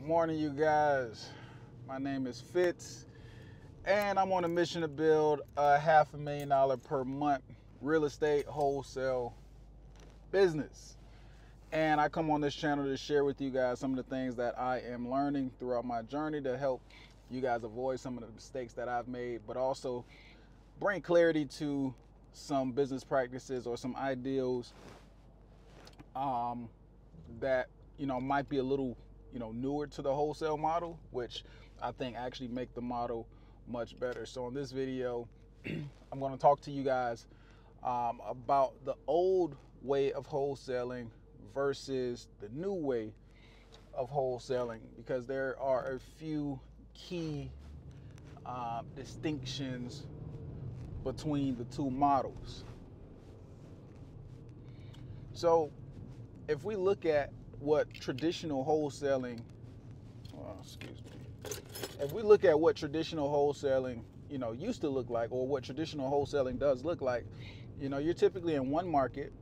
Morning, you guys. My name is Fitz, and I'm on a mission to build a $500,000 per month real estate wholesale business. And I come on this channel to share with you guys some of the things that I am learning throughout my journey to help you guys avoid some of the mistakes that I've made, but also bring clarity to some business practices or some ideals that might be a little newer to the wholesale model, which I think actually make the model much better. So in this video, I'm going to talk to you guys about the old way of wholesaling versus the new way of wholesaling, because there are a few key distinctions between the two models. So if we look at what traditional wholesaling, if we look at what traditional wholesaling, used to look like, or what traditional wholesaling does look like, you're typically in one market.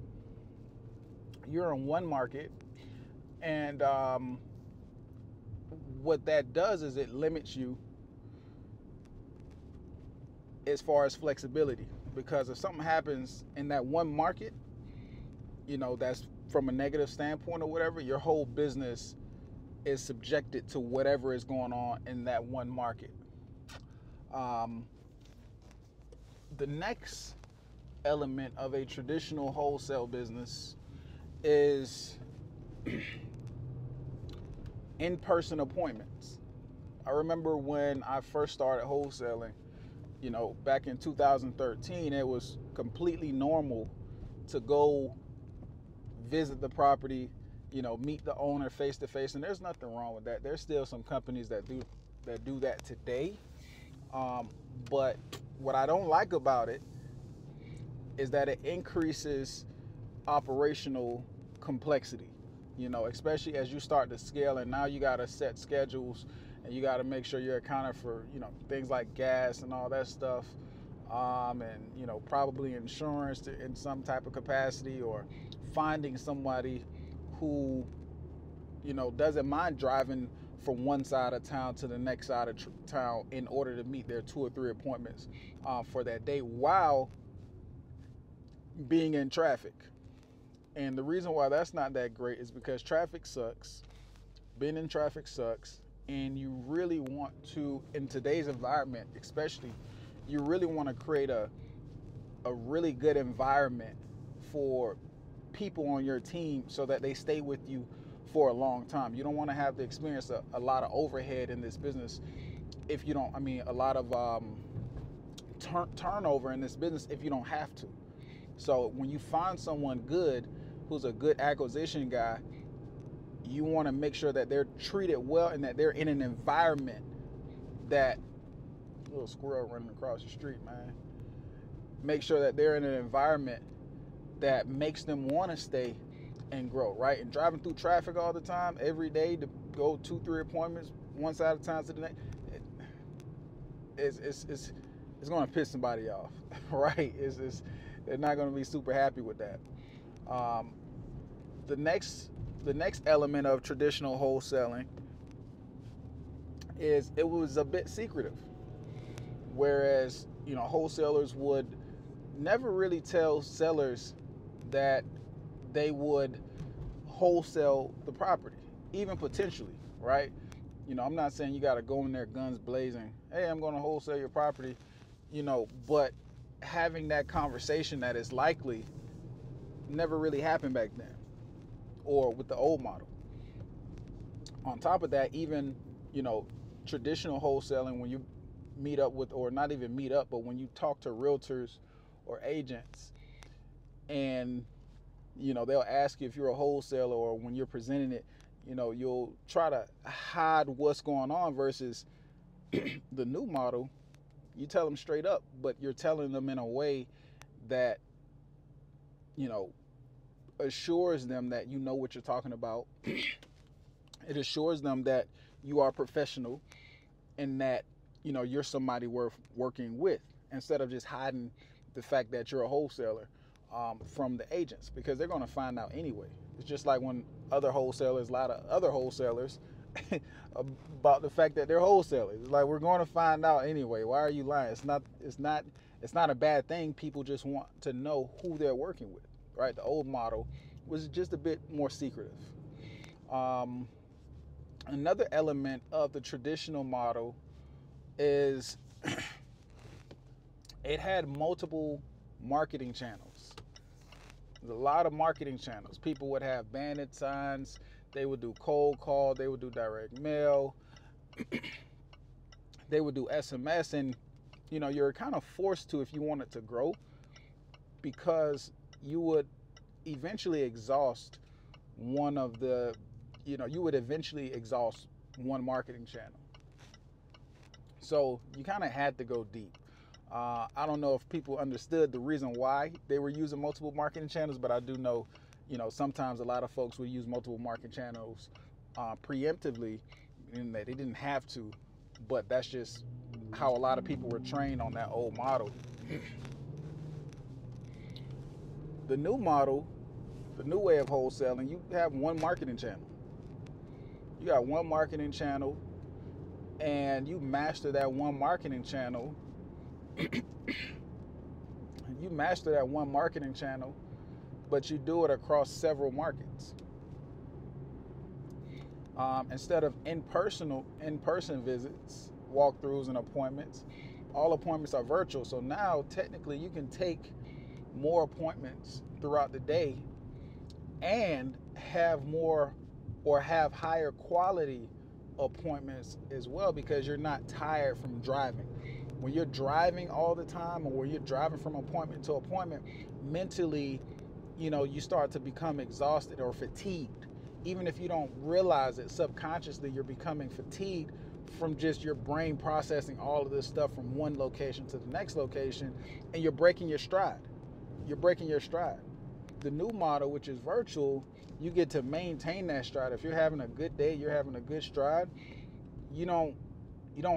You're in one market, and what that does is it limits you as far as flexibility, because if something happens in that one market, that's from a negative standpoint or whatever, your whole business is subjected to whatever is going on in that one market. The next element of a traditional wholesale business is in-person appointments. I remember when I first started wholesaling, back in 2013, it was completely normal to go visit the property, meet the owner face to face, and there's nothing wrong with that. There's still some companies that do that today, but what I don't like about it is that it increases operational complexity, especially as you start to scale, and now you got to set schedules and you got to make sure you're accounting for things like gas and all that stuff, and probably insurance in some type of capacity, or finding somebody who doesn't mind driving from one side of town to the next side of town in order to meet their 2 or 3 appointments for that day while being in traffic. And the reason why that's not that great is because traffic sucks. Being in traffic sucks, and you really want to, in today's environment especially, you really want to create a really good environment for people on your team so that they stay with you for a long time. You don't want to have to experience a lot of overhead in this business if you don't, a lot of turnover in this business if you don't have to. So when you find someone good who's a good acquisition guy, you want to make sure that they're treated well and that they're in an environment that, little squirrel running across the street, man. Make sure that they're in an environment that makes them want to stay and grow, right? And driving through traffic all the time, every day, to go 2, 3 appointments, one side of town to the next, it's going to piss somebody off, right? They're not going to be super happy with that. The next element of traditional wholesaling is it was a bit secretive, whereas wholesalers would never really tell sellers that they would wholesale the property, even potentially, right? I'm not saying you got to go in there guns blazing, hey, I'm going to wholesale your property, but having that conversation that is likely never really happened back then, or with the old model. On top of that, even traditional wholesaling, when you meet up with, or not even meet up, but when you talk to realtors or agents, and they'll ask you if you're a wholesaler, or when you're presenting it, you'll try to hide what's going on, versus the new model, you tell them straight up, but you're telling them in a way that assures them that you know what you're talking about. It assures them that you are professional and that you're somebody worth working with, instead of just hiding the fact that you're a wholesaler from the agents, because they're going to find out anyway. It's just like when a lot of other wholesalers about the fact that they're wholesalers. It's like, we're going to find out anyway. Why are you lying? It's not a bad thing. People just want to know who they're working with, right? The old model was just a bit more secretive. Um, Another element of the traditional model is it had multiple marketing channels. There's a lot of marketing channels. People would have bandit signs. They would do cold call. They would do direct mail. They would do SMS. And, you're kind of forced to if you wanted to grow, because you would eventually exhaust one of the, you would eventually exhaust one marketing channel. So you kind of had to go deep. I don't know if people understood the reason why they were using multiple marketing channels, but I do know, sometimes a lot of folks would use multiple marketing channels preemptively, and that they didn't have to, but that's just how a lot of people were trained on that old model. The new model, the new way of wholesaling, you have one marketing channel. You got one marketing channel, and you master that one marketing channel. You master that one marketing channel, but you do it across several markets. Instead of in-person visits, walkthroughs, and appointments, all appointments are virtual. So now technically you can take more appointments throughout the day and have more, or have higher quality appointments as well, because you're not tired from driving. When you're driving all the time, or when you're driving from appointment to appointment, mentally, you start to become exhausted or fatigued. Even if you don't realize it, subconsciously you're becoming fatigued from just your brain processing all of this stuff from one location to the next location, and you're breaking your stride. The new model, which is virtual, you get to maintain that stride. If you're having a good day, you're having a good stride, you don't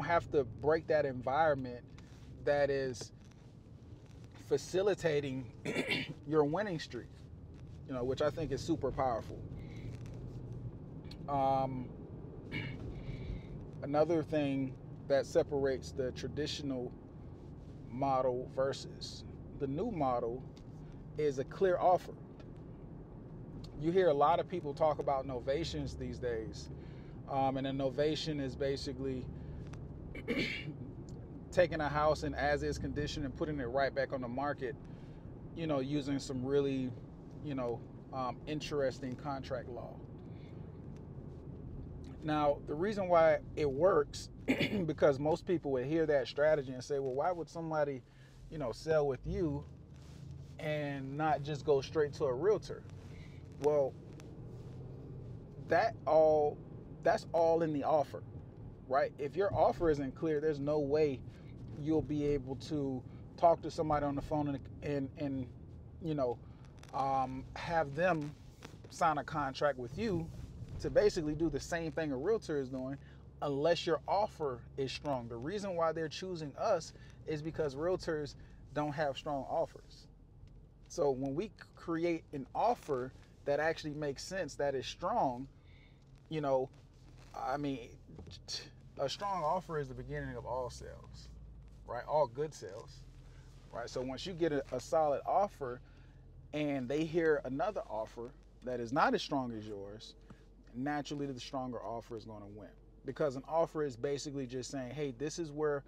have to break that environment that is facilitating your winning streak, which I think is super powerful. Another thing that separates the traditional model versus the new model is a clear offer. You hear a lot of people talk about novations these days. And a novation is basically taking a house in as-is condition and putting it right back on the market, using some really, interesting contract law. Now, the reason why it works, because most people would hear that strategy and say, well, why would somebody, sell with you and not just go straight to a realtor? Well, that's all in the offer, right? If your offer isn't clear, there's no way you'll be able to talk to somebody on the phone and have them sign a contract with you to basically do the same thing a realtor is doing, unless your offer is strong. The reason why they're choosing us is because realtors don't have strong offers. So when we create an offer that actually makes sense, that is strong, a strong offer is the beginning of all sales, right? All good sales, right? So once you get a solid offer and they hear another offer that is not as strong as yours, naturally the stronger offer is going to win, because an offer is basically just saying, hey, this is what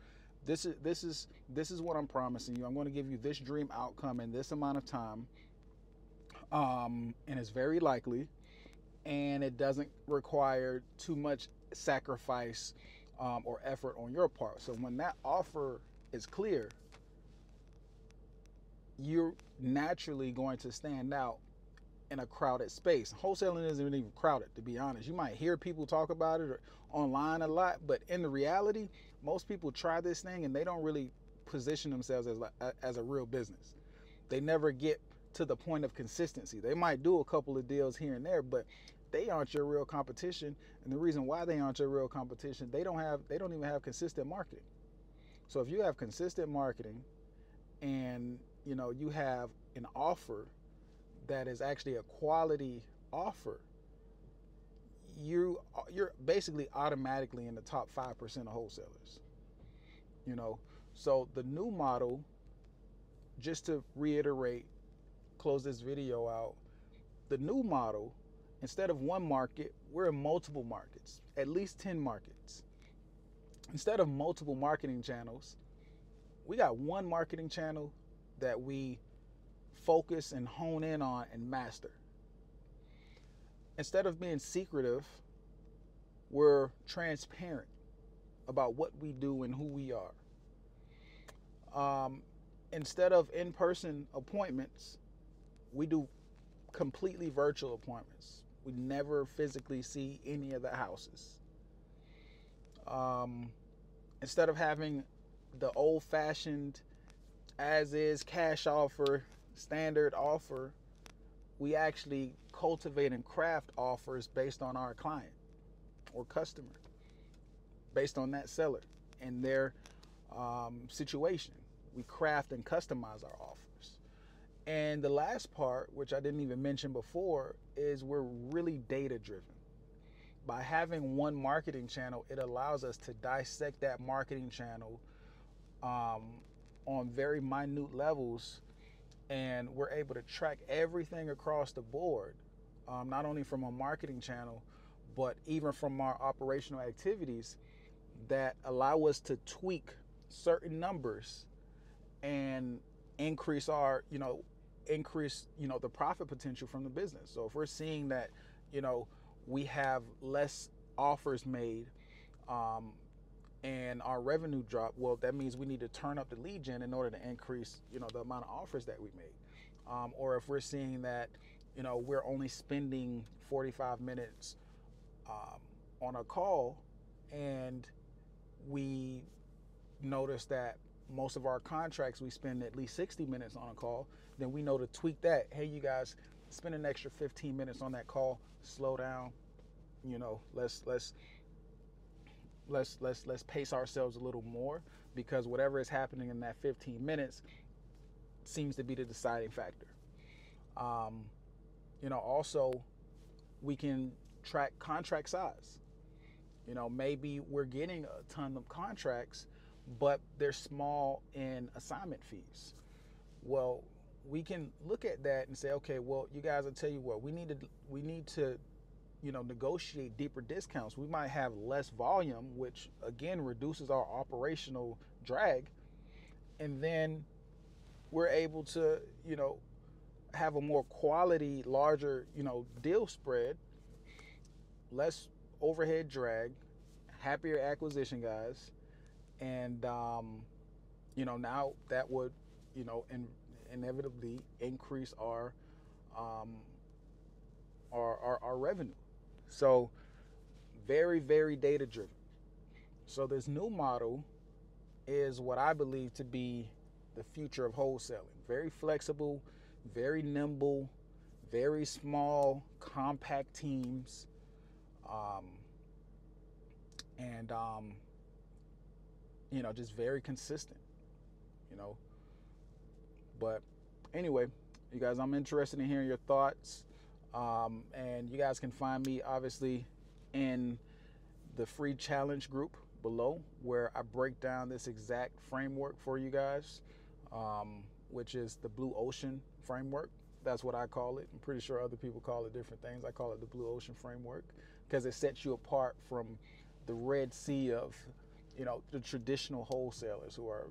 I'm promising you. I'm going to give you this dream outcome in this amount of time, and it's very likely, and it doesn't require too much sacrifice or effort on your part. So when that offer is clear, you're naturally going to stand out in a crowded space. Wholesaling isn't even crowded, to be honest. You might hear people talk about it or online a lot, but in the reality, most people try this thing and they don't really position themselves as a real business. They never get to the point of consistency. They might do a couple of deals here and there, but they aren't your real competition. And the reason why they aren't your real competition, they don't even have consistent marketing. So if you have consistent marketing and you have an offer that is actually a quality offer, you're you're basically automatically in the top 5% of wholesalers. You know, so the new model, just to reiterate, close this video out, the new model, instead of one market, we're in multiple markets, at least 10 markets. Instead of multiple marketing channels, we got one marketing channel that we focus and hone in on and master. Instead of being secretive, we're transparent about what we do and who we are. Instead of in-person appointments, we do completely virtual appointments. We never physically see any of the houses. Instead of having the old-fashioned as-is cash offer, standard offer, we actually cultivate and craft offers based on our client or customer, based on that seller and their situation. We craft and customize our offers. And the last part, which I didn't even mention before, is we're really data driven. By having one marketing channel, it allows us to dissect that marketing channel on very minute levels, and we're able to track everything across the board, not only from a marketing channel, but even from our operational activities that allow us to tweak certain numbers and increase our, the profit potential from the business. So if we're seeing that, we have less offers made, and our revenue drop, well, that means we need to turn up the lead gen in order to increase, the amount of offers that we make. Or if we're seeing that, we're only spending 45 minutes on a call, and we notice that most of our contracts we spend at least 60 minutes on a call, then we know to tweak that. Hey, you guys, spend an extra 15 minutes on that call. Slow down. Let's pace ourselves a little more, because whatever is happening in that 15 minutes seems to be the deciding factor. Also, we can track contract size. Maybe we're getting a ton of contracts, but they're small in assignment fees. Well, we can look at that and say, okay, well, you guys, I'll tell you what, we need to negotiate deeper discounts. We might have less volume, which again reduces our operational drag, and then we're able to, have a more quality, larger, deal spread, less overhead drag, happier acquisition guys, and now that would, inevitably increase our revenue. So very, very data driven. So this new model is what I believe to be the future of wholesaling. Very flexible, very nimble, very small, compact teams, and just very consistent, But anyway, you guys, I'm interested in hearing your thoughts. And you guys can find me obviously in the free challenge group below, where I break down this exact framework for you guys, which is the Blue Ocean framework. That's what I call it. I'm pretty sure other people call it different things. I call it the Blue Ocean framework because it sets you apart from the Red Sea of, the traditional wholesalers who are